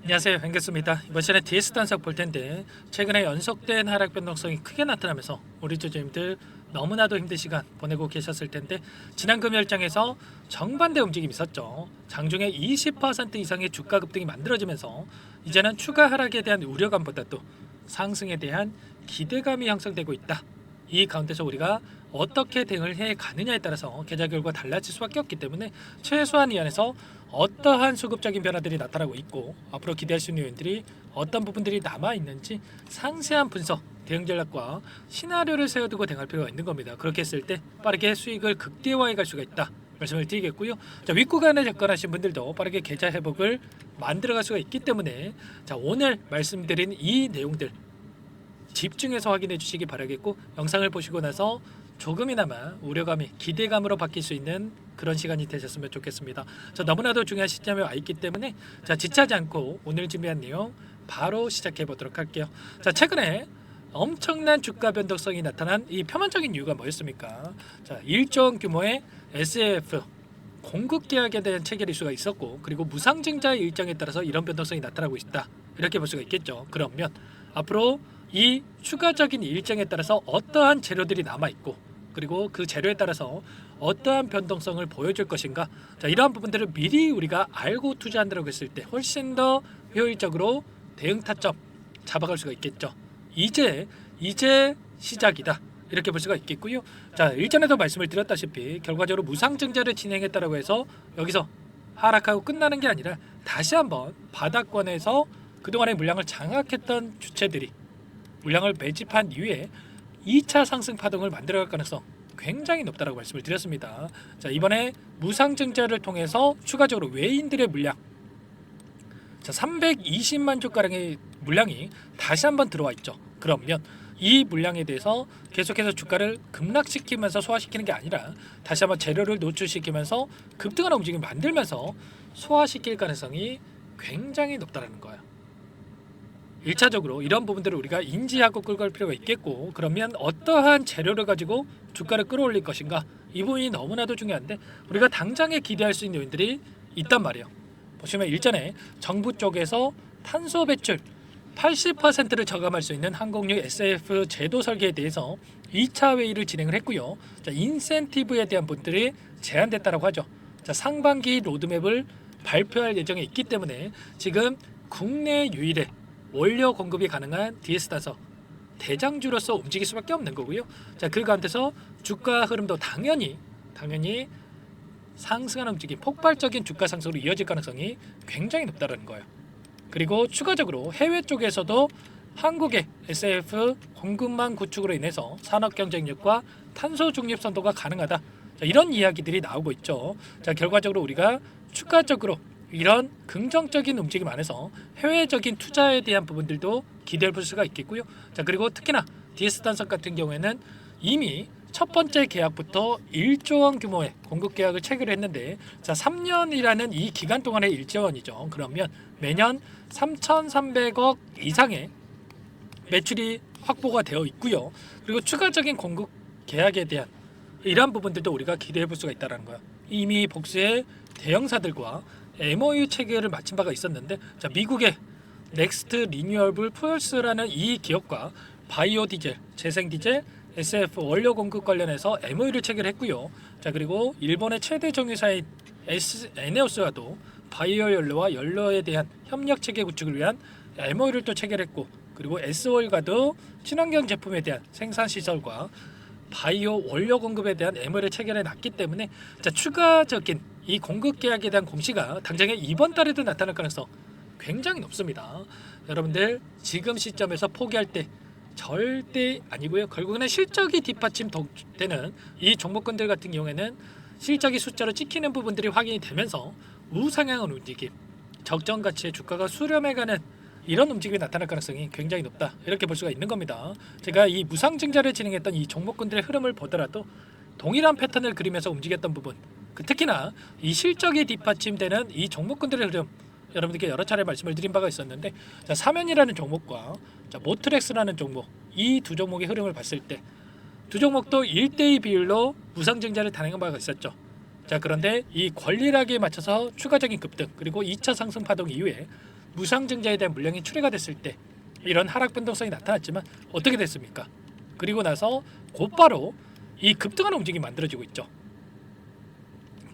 안녕하세요, 뱅겠습니다. 이번 시간에 DS 단석 볼 텐데 최근에 연속된 하락 변동성이 크게 나타나면서 우리 주주님들 너무나도 힘든 시간 보내고 계셨을 텐데 지난 금요일장에서 정반대 움직임이 있었죠. 장중에 20% 이상의 주가 급등이 만들어지면서 이제는 추가 하락에 대한 우려감보다도 상승에 대한 기대감이 형성되고 있다. 이 가운데서 우리가 어떻게 대응을 해 가느냐에 따라서 계좌 결과 달라질 수밖에 없기 때문에 최소한 이 안에서 어떠한 수급적인 변화들이 나타나고 있고 앞으로 기대할 수 있는 요인들이 어떤 부분들이 남아 있는지 상세한 분석, 대응 전략과 시나리오를 세워두고 대응할 필요가 있는 겁니다. 그렇게 했을 때 빠르게 수익을 극대화해 갈 수가 있다. 말씀을 드리겠고요. 자, 윗구간에 접근하신 분들도 빠르게 계좌 회복을 만들어갈 수가 있기 때문에 자, 오늘 말씀드린 이 내용들 집중해서 확인해 주시기 바라겠고 영상을 보시고 나서 조금이나마 우려감이 기대감으로 바뀔 수 있는 그런 시간이 되셨으면 좋겠습니다. 자, 너무나도 중요한 시점에 와 있기 때문에 자, 지체하지 않고 오늘 준비한 내용 바로 시작해 보도록 할게요. 자, 최근에 엄청난 주가 변동성이 나타난 이 표면적인 이유가 뭐였습니까? 자, 1조 원 규모의 SAF 공급 계약에 대한 체결 이슈가 있었고 그리고 무상증자의 일정에 따라서 이런 변동성이 나타나고 있다. 이렇게 볼 수가 있겠죠. 그러면 앞으로 이 추가적인 일정에 따라서 어떠한 재료들이 남아있고 그리고 그 재료에 따라서 어떠한 변동성을 보여줄 것인가, 자, 이러한 부분들을 미리 우리가 알고 투자한다고 했을 때 훨씬 더 효율적으로 대응 타점 잡아갈 수가 있겠죠. 이제 시작이다 이렇게 볼 수가 있겠고요. 자, 일전에도 말씀을 드렸다시피 결과적으로 무상증자를 진행했다라고 해서 여기서 하락하고 끝나는 게 아니라 다시 한번 바닥권에서 그동안의 물량을 장악했던 주체들이 물량을 매집한 이후에 2차 상승 파동을 만들어갈 가능성 굉장히 높다라고 말씀을 드렸습니다. 자, 이번에 무상증자를 통해서 추가적으로 외인들의 물량, 자, 320만 주가량의 물량이 다시 한번 들어와 있죠. 그러면 이 물량에 대해서 계속해서 주가를 급락시키면서 소화시키는 게 아니라 다시 한번 재료를 노출시키면서 급등하는 움직임을 만들면서 소화시킬 가능성이 굉장히 높다라는 거예요. 1차적으로 이런 부분들을 우리가 인지하고 끌고 갈 필요가 있겠고, 그러면 어떠한 재료를 가지고 주가를 끌어올릴 것인가, 이 부분이 너무나도 중요한데 우리가 당장에 기대할 수 있는 요인들이 있단 말이에요. 보시면 일전에 정부 쪽에서 탄소 배출 80%를 저감할 수 있는 항공유 SAF 제도 설계에 대해서 2차 회의를 진행을 했고요. 자, 인센티브에 대한 부분들이 제한됐다고 하죠. 자, 상반기 로드맵을 발표할 예정에 있기 때문에 지금 국내 유일의 원료 공급이 가능한 DS 단서 대장주로서 움직일 수밖에 없는 거고요. 자, 그 가운데서 주가 흐름도 당연히 상승하는 움직임, 폭발적인 주가 상승으로 이어질 가능성이 굉장히 높다는 거예요. 그리고 추가적으로 해외 쪽에서도 한국의 SAF 공급망 구축으로 인해서 산업 경쟁력과 탄소 중립 선도가 가능하다. 자, 이런 이야기들이 나오고 있죠. 자, 결과적으로 우리가 추가적으로 이런 긍정적인 움직임 안에서 해외적인 투자에 대한 부분들도 기대해 볼 수가 있겠고요. 자, 그리고 특히나 DS 단석 같은 경우에는 이미 첫 번째 계약부터 1조 원 규모의 공급 계약을 체결했는데, 자, 3년이라는 이 기간 동안의 1조 원이죠. 그러면 매년 3,300억 이상의 매출이 확보가 되어 있고요. 그리고 추가적인 공급 계약에 대한 이러한 부분들도 우리가 기대해 볼 수가 있다는 거예요. 이미 복수의 대형사들과 MOU 체결을 마친 바가 있었는데, 자, 미국의 넥스트 리뉴얼블 푸얼스라는 이 기업과 바이오 디젤, 재생 디젤, SF 원료 공급 관련해서 MOU를 체결했고요. 자, 그리고 일본의 최대 정유사인 에네오스와도 바이오 연료와 연료에 대한 협력 체계 구축을 위한 MOU를 또 체결했고, 그리고 S오일과도 친환경 제품에 대한 생산 시설과 바이오 원료 공급에 대한 MOU를 체결해 놨기 때문에, 자, 추가적인 이 공급 계약에 대한 공시가 당장에 이번 달에도 나타날 가능성 굉장히 높습니다. 여러분들 지금 시점에서 포기할 때 절대 아니고요. 결국에는 실적이 뒷받침되는 이 종목군들 같은 경우에는 실적이 숫자로 찍히는 부분들이 확인이 되면서 우상향한 움직임, 적정 가치의 주가가 수렴해가는 이런 움직임이 나타날 가능성이 굉장히 높다, 이렇게 볼 수가 있는 겁니다. 제가 이 무상증자를 진행했던 이 종목군들의 흐름을 보더라도 동일한 패턴을 그리면서 움직였던 부분, 특히나 이 실적이 뒷받침되는 이 종목군들의 흐름, 여러분들께 여러 차례 말씀을 드린 바가 있었는데, 자, 사면이라는 종목과 자, 모트렉스라는 종목, 이 두 종목의 흐름을 봤을 때 두 종목도 1대2 비율로 무상증자를 단행한 바가 있었죠. 자, 그런데 이 권리락에 맞춰서 추가적인 급등 그리고 2차 상승 파동 이후에 무상증자에 대한 물량이 출회가 됐을 때 이런 하락 변동성이 나타났지만 어떻게 됐습니까? 그리고 나서 곧바로 이 급등하는 움직임이 만들어지고 있죠.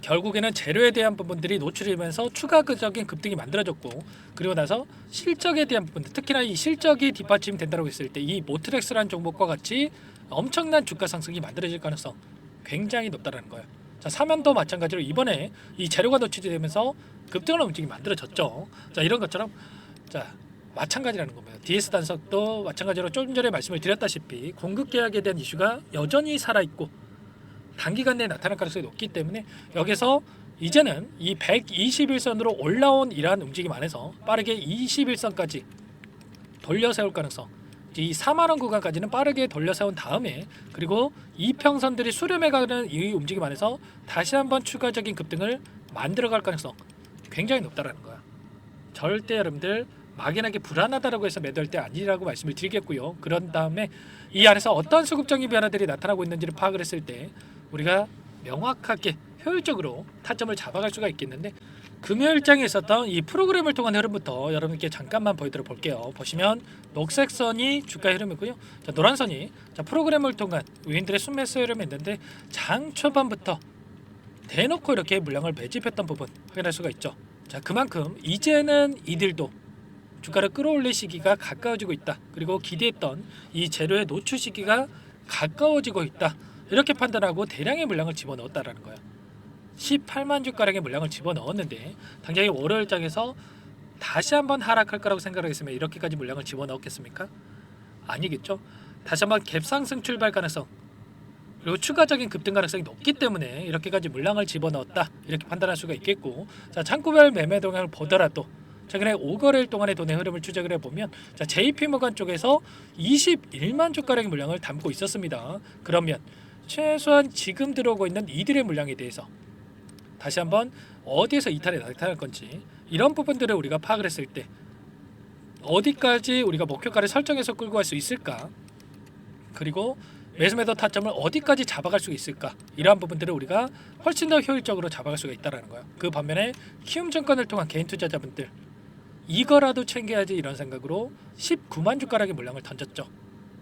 결국에는 재료에 대한 부분들이 노출되면서 추가적인 급등이 만들어졌고, 그리고 나서 실적에 대한 부분들, 특히나 이 실적이 뒷받침된다고 했을 때 이 모트렉스라는 종목과 같이 엄청난 주가 상승이 만들어질 가능성 굉장히 높다라는 거예요. 자, 사면도 마찬가지로 이번에 이 재료가 노출되면서 급등하는 움직임이 만들어졌죠. 자, 이런 것처럼 자 마찬가지라는 겁니다. DS 단석도 마찬가지로 좀 전에 말씀을 드렸다시피 공급 계약에 대한 이슈가 여전히 살아있고 단기간 내에 나타날 가능성이 높기 때문에 여기서 이제는 이 121선으로 올라온 이러한 움직임 안에서 빠르게 21선까지 돌려세울 가능성, 이 4만원 구간까지는 빠르게 돌려세운 다음에 그리고 이평선들이 수렴해가는 이 움직임 안에서 다시 한번 추가적인 급등을 만들어갈 가능성 굉장히 높다라는 거야. 절대 여러분들 막연하게 불안하다라고 해서 매도할 때 아니라고 말씀을 드리겠고요. 그런 다음에 이 안에서 어떤 수급적인 변화들이 나타나고 있는지를 파악을 했을 때 우리가 명확하게 효율적으로 타점을 잡아갈 수가 있겠는데, 금요일장에 있었던 이 프로그램을 통한 흐름부터 여러분께 잠깐만 보여드려 볼게요. 보시면 녹색 선이 주가 흐름이고요. 자, 노란 선이 자, 프로그램을 통한 위인들의 순매수 흐름이 있는데 장 초반부터 대놓고 이렇게 물량을 매집했던 부분 확인할 수가 있죠. 자, 그만큼 이제는 이들도 주가를 끌어올릴 시기가 가까워지고 있다. 그리고 기대했던 이 재료의 노출 시기가 가까워지고 있다. 이렇게 판단하고 대량의 물량을 집어넣었다라는 거예요. 18만 주가량의 물량을 집어넣었는데 당장의 월요일장에서 다시 한번 하락할 거라고 생각을 했으면 이렇게까지 물량을 집어넣었겠습니까? 아니겠죠. 다시 한번 갭상승 출발 가능성 그리고 추가적인 급등 가능성이 높기 때문에 이렇게까지 물량을 집어넣었다 이렇게 판단할 수가 있겠고, 자, 창구별 매매 동향을 보더라도 최근에 5거래일 동안의 돈의 흐름을 추적을 해보면 자, JP모건 쪽에서 21만 주가량의 물량을 담고 있었습니다. 그러면 최소한 지금 들어오고 있는 이들의 물량에 대해서 다시 한번 어디에서 이탈이 나타날 건지 이런 부분들을 우리가 파악을 했을 때 어디까지 우리가 목표가를 설정해서 끌고 갈 수 있을까, 그리고 매수매도 타점을 어디까지 잡아갈 수 있을까, 이러한 부분들을 우리가 훨씬 더 효율적으로 잡아갈 수가 있다는 거예요. 그 반면에 키움증권을 통한 개인 투자자분들 이거라도 챙겨야지 이런 생각으로 19만 주가량의 물량을 던졌죠.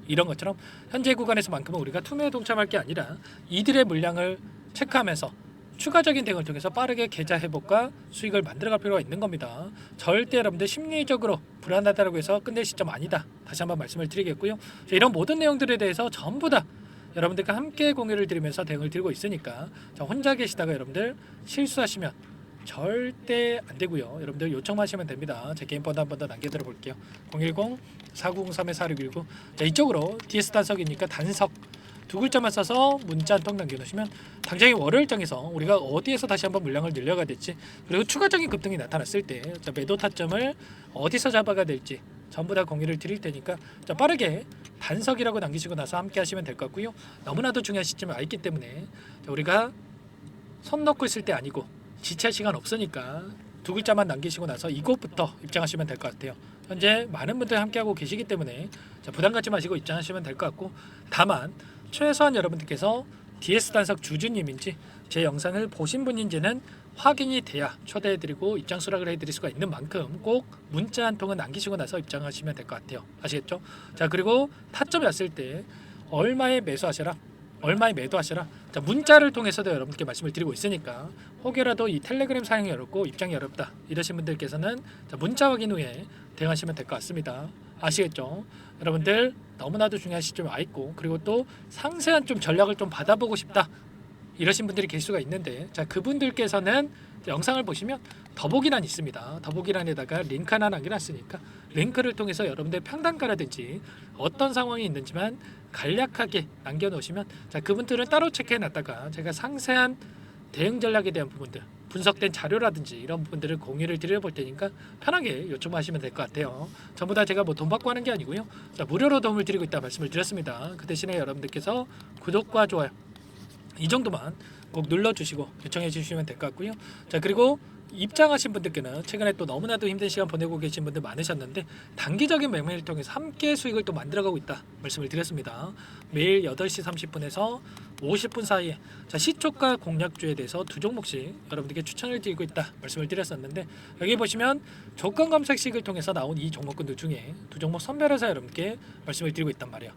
이런 것처럼 현재 구간에서만큼은 우리가 투매에 동참할 게 아니라 이들의 물량을 체크하면서 추가적인 대응을 통해서 빠르게 계좌 회복과 수익을 만들어갈 필요가 있는 겁니다. 절대 여러분들 심리적으로 불안하다고 해서 끝낼 시점 아니다. 다시 한번 말씀을 드리겠고요. 이런 모든 내용들에 대해서 전부 다 여러분들과 함께 공유를 드리면서 대응을 드리고 있으니까 혼자 계시다가 여러분들 실수하시면 절대 안 되고요. 여러분들 요청만 하시면 됩니다. 제 개인 번호 한 번 더 남겨드려 볼게요. 010-4903-4619. 자, 이쪽으로 DS 단석이니까 단석 두 글자만 써서 문자 한 통 남겨놓으시면 당장의 월요일장에서 우리가 어디에서 다시 한번 물량을 늘려가야 될지, 그리고 추가적인 급등이 나타났을 때 자, 매도 타점을 어디서 잡아가야 될지 전부 다 공유를 드릴 테니까 자, 빠르게 단석이라고 남기시고 나서 함께 하시면 될 것 같고요. 너무나도 중요한 시점에 와 있기 때문에 자, 우리가 손 넣고 있을 때 아니고 지체할 시간 없으니까 두 글자만 남기시고 나서 이곳부터 입장하시면 될 것 같아요. 현재 많은 분들 함께하고 계시기 때문에 자, 부담 갖지 마시고 입장하시면 될 것 같고, 다만 최소한 여러분들께서 DS 단석 주주님인지 제 영상을 보신 분인지는 확인이 돼야 초대해드리고 입장 수락을 해드릴 수가 있는 만큼 꼭 문자 한 통은 남기시고 나서 입장하시면 될 것 같아요. 아시겠죠? 자, 그리고 타점이 왔을 때 얼마에 매수하셔라, 얼마에 매도하셔라. 자, 문자를 통해서도 여러분께 말씀을 드리고 있으니까 혹여라도 이 텔레그램 사용이 어렵고 입장이 어렵다 이러신 분들께서는 자, 문자 확인 후에 대응하시면 될 것 같습니다. 아시겠죠? 여러분들 너무나도 중요한 시점에 와 있고, 그리고 또 상세한 좀 전략을 좀 받아보고 싶다 이러신 분들이 계실 수가 있는데, 자, 그분들께서는 영상을 보시면 더보기란이 있습니다. 더보기란에다가 링크 하나 남겨놨으니까 링크를 통해서 여러분들 평단가라든지 어떤 상황이 있는지만 간략하게 남겨놓으시면 자, 그분들은 따로 체크해놨다가 제가 상세한 대응 전략에 대한 부분들, 분석된 자료라든지 이런 부분들을 공유를 드려볼 테니까 편하게 요청하시면 될 것 같아요. 전부 다 제가 뭐 돈 받고 하는 게 아니고요. 자, 무료로 도움을 드리고 있다 말씀을 드렸습니다. 그 대신에 여러분들께서 구독과 좋아요 이 정도만 꼭 눌러주시고 요청해 주시면 될 것 같고요. 자, 그리고 입장하신 분들께는 최근에 또 너무나도 힘든 시간 보내고 계신 분들 많으셨는데 단기적인 매매를 통해서 함께 수익을 또 만들어가고 있다 말씀을 드렸습니다. 매일 8시 30분에서 50분 사이에 자 시초가 공략주에 대해서 두 종목씩 여러분들께 추천을 드리고 있다 말씀을 드렸었는데, 여기 보시면 조건 검색식을 통해서 나온 이 종목군들 중에 두 종목 선별해서 여러분께 말씀을 드리고 있단 말이야.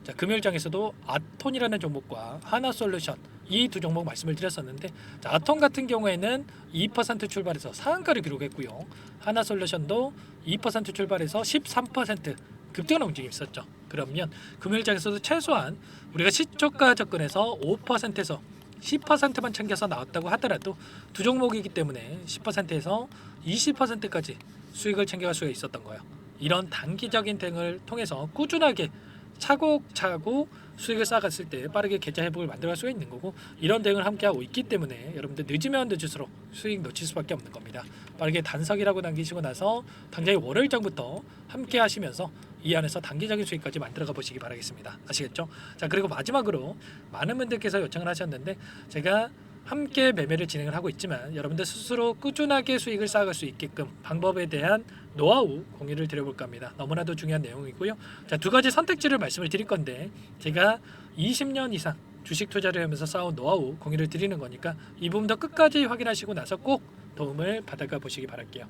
자 금요일장에서도 아톤이라는 종목과 하나솔루션 이 두 종목 말씀을 드렸었는데, 자, 아톤 같은 경우에는 2% 출발해서 상한가를 기록했고요. 하나솔루션도 2% 출발해서 13% 급등하는 움직임이 있었죠. 그러면 금요일장에서도 최소한 우리가 시초가 접근해서 5%에서 10%만 챙겨서 나왔다고 하더라도 두 종목이기 때문에 10%에서 20%까지 수익을 챙겨갈 수가 있었던 거예요. 이런 단기적인 대응을 통해서 꾸준하게 차곡차곡 수익을 쌓아갔을 때 빠르게 계좌 회복을 만들어갈 수가 있는 거고, 이런 대응을 함께하고 있기 때문에 여러분들 늦으면 늦을수록 수익 놓칠 수밖에 없는 겁니다. 빠르게 단석이라고 남기시고 나서 당장의 월요일장부터 함께 하시면서 이 안에서 단기적인 수익까지 만들어가 보시기 바라겠습니다. 아시겠죠? 자, 그리고 마지막으로 많은 분들께서 요청을 하셨는데, 제가 함께 매매를 진행을 하고 있지만 여러분들 스스로 꾸준하게 수익을 쌓아갈 수 있게끔 방법에 대한 노하우 공유를 드려볼까 합니다. 너무나도 중요한 내용이고요. 자, 두 가지 선택지를 말씀을 드릴 건데, 제가 20년 이상 주식 투자를 하면서 쌓아온 노하우 공유를 드리는 거니까 이 부분도 끝까지 확인하시고 나서 꼭 도움을 받아가 보시기 바랄게요.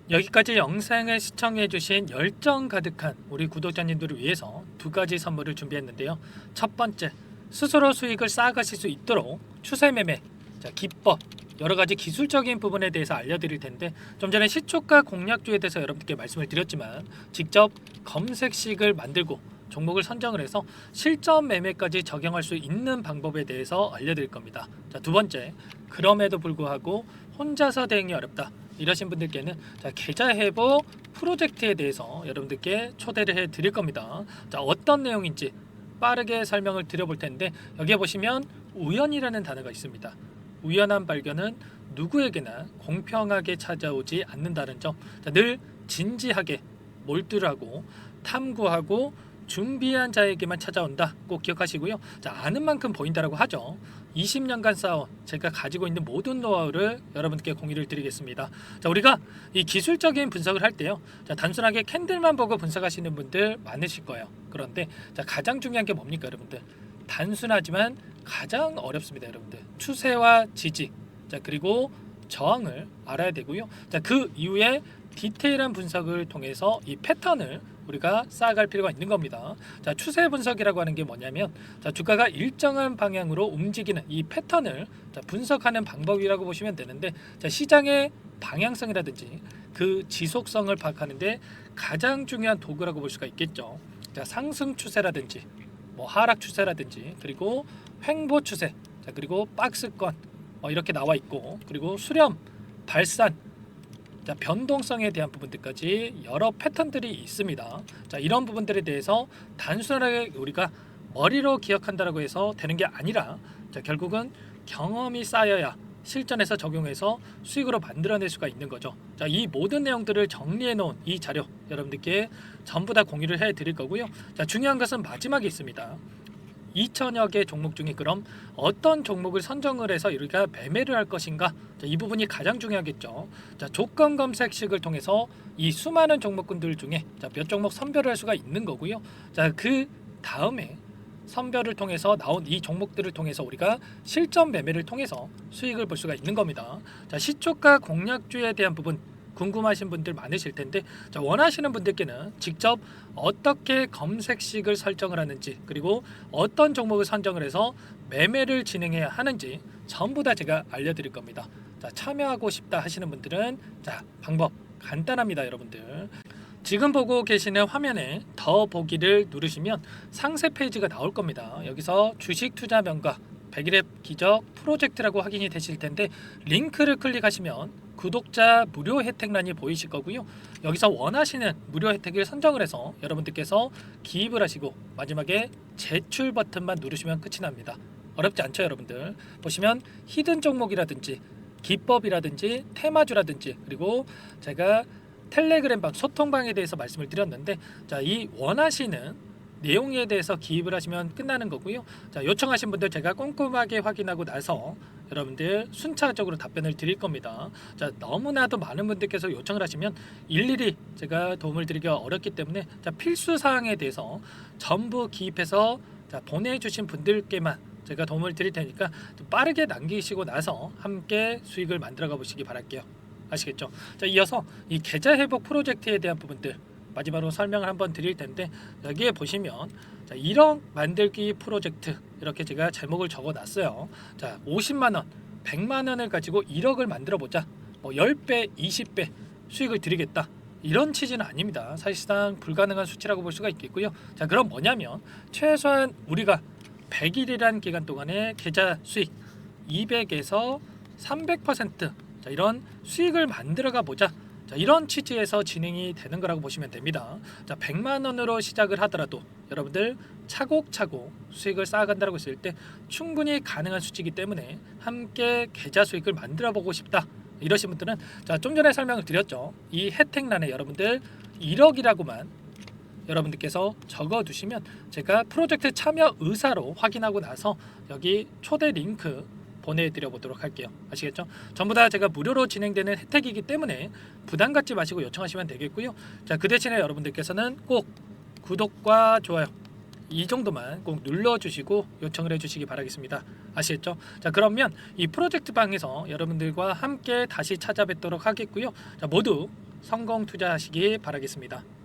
여기까지 영상을 시청해주신 열정 가득한 우리 구독자님들을 위해서 두 가지 선물을 준비했는데요. 첫 번째, 스스로 수익을 쌓아가실 수 있도록 추세 매매, 자, 기법, 여러 가지 기술적인 부분에 대해서 알려드릴 텐데, 좀 전에 시초가 공략주에 대해서 여러분들께 말씀을 드렸지만 직접 검색식을 만들고 종목을 선정을 해서 실전 매매까지 적용할 수 있는 방법에 대해서 알려드릴 겁니다. 자, 두 번째, 그럼에도 불구하고 혼자서 대응이 어렵다 이러신 분들께는 자, 계좌 회복 프로젝트에 대해서 여러분들께 초대를 해 드릴 겁니다. 자, 어떤 내용인지 빠르게 설명을 드려볼 텐데, 여기에 보시면 우연이라는 단어가 있습니다. 우연한 발견은 누구에게나 공평하게 찾아오지 않는다는 점, 자, 늘 진지하게 몰두하고 탐구하고 준비한 자에게만 찾아온다 꼭 기억하시고요. 자, 아는 만큼 보인다라고 하죠. 20년간 쌓아온 제가 가지고 있는 모든 노하우를 여러분께 공유를 드리겠습니다. 자, 우리가 이 기술적인 분석을 할 때요, 자, 단순하게 캔들만 보고 분석하시는 분들 많으실 거예요. 그런데 자, 가장 중요한 게 뭡니까 여러분들? 단순하지만 가장 어렵습니다. 여러분들, 추세와 지지, 자, 그리고 저항을 알아야 되고요. 자, 그 이후에 디테일한 분석을 통해서 이 패턴을 우리가 쌓아갈 필요가 있는 겁니다. 자, 추세 분석이라고 하는 게 뭐냐면, 자, 주가가 일정한 방향으로 움직이는 이 패턴을 자, 분석하는 방법이라고 보시면 되는데, 자, 시장의 방향성이라든지 그 지속성을 파악하는데 가장 중요한 도구라고 볼 수가 있겠죠. 자, 상승 추세라든지 뭐 하락 추세라든지, 그리고 횡보 추세, 자, 그리고 박스권 이렇게 나와 있고, 그리고 수렴, 발산, 자, 변동성에 대한 부분들까지 여러 패턴들이 있습니다. 자, 이런 부분들에 대해서 단순하게 우리가 머리로 기억한다라고 해서 되는 게 아니라, 자, 결국은 경험이 쌓여야 실전에서 적용해서 수익으로 만들어낼 수가 있는 거죠. 자, 이 모든 내용들을 정리해 놓은 이 자료 여러분들께 전부 다 공유를 해 드릴 거고요. 자, 중요한 것은 마지막에 있습니다. 2천여 개 종목 중에 그럼 어떤 종목을 선정을 해서 우리가 매매를 할 것인가? 자, 이 부분이 가장 중요하겠죠. 자, 조건 검색식을 통해서 이 수많은 종목군들 중에 자, 몇 종목 선별을 할 수가 있는 거고요. 자, 그 다음에 선별을 통해서 나온 이 종목들을 통해서 우리가 실전 매매를 통해서 수익을 볼 수가 있는 겁니다. 자, 시초가 공략주에 대한 부분 궁금하신 분들 많으실 텐데, 자, 원하시는 분들께는 직접 어떻게 검색식을 설정을 하는지, 그리고 어떤 종목을 선정을 해서 매매를 진행해야 하는지 전부 다 제가 알려드릴 겁니다. 자, 참여하고 싶다 하시는 분들은 자, 방법 간단합니다. 여러분들, 지금 보고 계시는 화면에 더 보기를 누르시면 상세 페이지가 나올 겁니다. 여기서 주식 투자 명가 100일의 기적 프로젝트라고 확인이 되실 텐데, 링크를 클릭하시면 구독자 무료 혜택란이 보이실 거고요. 여기서 원하시는 무료 혜택을 선정을 해서 여러분들께서 기입을 하시고 마지막에 제출 버튼만 누르시면 끝이 납니다. 어렵지 않죠 여러분들? 보시면 히든 종목이라든지 기법이라든지 테마주라든지, 그리고 제가 텔레그램방 소통방에 대해서 말씀을 드렸는데, 자, 이 원하시는 내용에 대해서 기입을 하시면 끝나는 거고요. 자, 요청하신 분들 제가 꼼꼼하게 확인하고 나서 여러분들 순차적으로 답변을 드릴 겁니다. 자, 너무나도 많은 분들께서 요청을 하시면 일일이 제가 도움을 드리기가 어렵기 때문에, 자, 필수 사항에 대해서 전부 기입해서 자, 보내주신 분들께만 제가 도움을 드릴 테니까 좀 빠르게 남기시고 나서 함께 수익을 만들어가 보시기 바랄게요. 아시겠죠? 자, 이어서 이 계좌 회복 프로젝트에 대한 부분들 마지막으로 설명을 한번 드릴 텐데, 여기에 보시면 자, 1억 만들기 프로젝트 이렇게 제가 제목을 적어 놨어요. 자, 50만 원, 100만 원을 가지고 1억을 만들어 보자. 뭐 10배, 20배 수익을 드리겠다. 이런 취지는 아닙니다. 사실상 불가능한 수치라고 볼 수가 있겠고요. 자, 그럼 뭐냐면 최소한 우리가 100일이란 기간 동안에 계좌 수익 200에서 300% 자, 이런 수익을 만들어가 보자. 자, 이런 취지에서 진행이 되는 거라고 보시면 됩니다. 자, 100만 원으로 시작을 하더라도 여러분들 차곡차곡 수익을 쌓아간다고 했을 때 충분히 가능한 수치이기 때문에 함께 계좌 수익을 만들어 보고 싶다. 이러신 분들은 자, 좀 전에 설명을 드렸죠. 이 혜택란에 여러분들 1억이라고만 여러분들께서 적어 두시면 제가 프로젝트 참여 의사로 확인하고 나서 여기 초대 링크 보내드려 보도록 할게요. 아시겠죠? 전부 다 제가 무료로 진행되는 혜택이기 때문에 부담 갖지 마시고 요청하시면 되겠고요. 자, 그 대신에 여러분들께서는 꼭 구독과 좋아요 이 정도만 꼭 눌러주시고 요청을 해주시기 바라겠습니다. 아시겠죠? 자, 그러면 이 프로젝트 방에서 여러분들과 함께 다시 찾아뵙도록 하겠고요. 자, 모두 성공 투자하시기 바라겠습니다.